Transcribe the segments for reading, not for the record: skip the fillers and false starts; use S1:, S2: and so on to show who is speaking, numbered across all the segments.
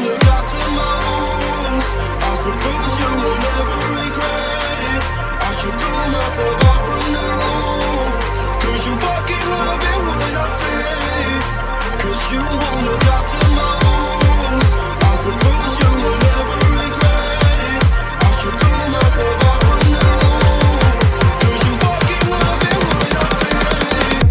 S1: look after my wounds. I suppose you will never regret it. I should throw myself out from the roof, 'cause you fucking love it when I feel. 'Cause you won't look after my wounds. I suppose you will never regret it. I should throw myself out from the roof, 'cause you fucking love it when I feel.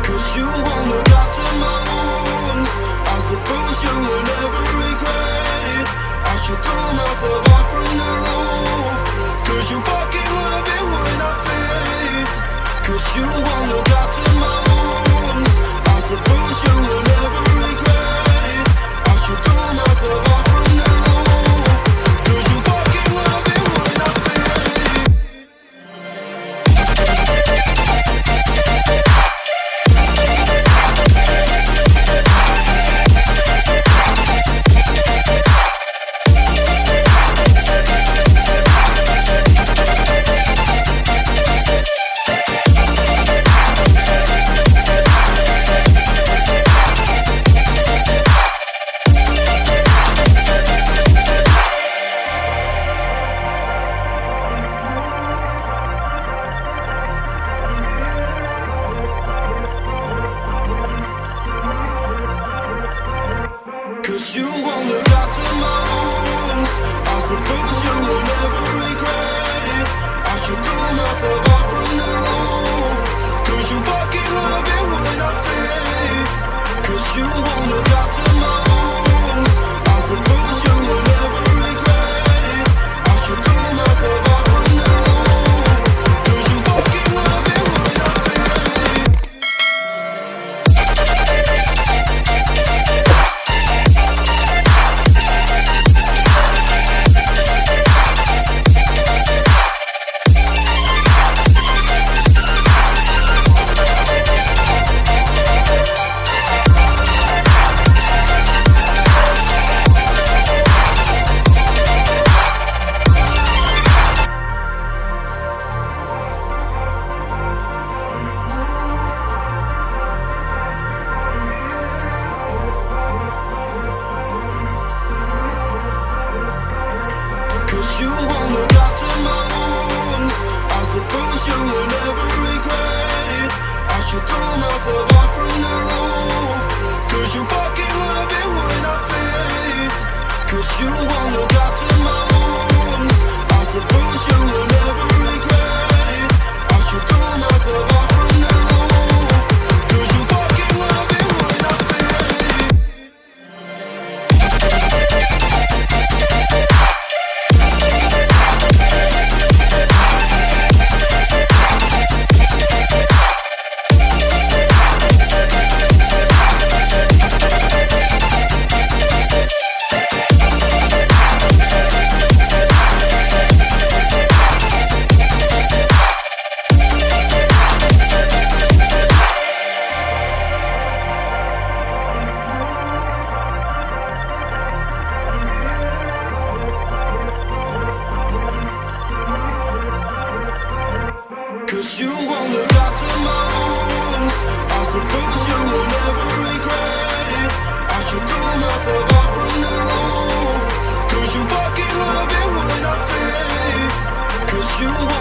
S1: 'Cause you won't look after my wounds. I suppose you will never regret it. I should throw myself out from the roof, 'cause you fucking love it when I feel. 'Cause you won't look after my wounds. I suppose you will never regret it. I should throw myself out from the roof, 'cause you fucking love it when I feel. 'Cause you won't look after my wounds. I suppose you will never regret it. I should throw myself out from the roof, 'cause you fucking love it when I feel. 'Cause you won't look after my wounds. I suppose you will never regret it. I should throw myself out from the roof, 'cause you fucking love it when I feel. 'Cause you won't look after my wounds. I suppose you will never regret it. I should throw myself out from the roof, 'cause you fucking love it when I feel. 'Cause you won't look after my wounds. I suppose you will never regret it. I should throw myself out from the roof, 'cause you fucking love it when I feel.
S2: 'Cause
S1: myself out from the roof. Cause you fucking love it when I fade. Cause you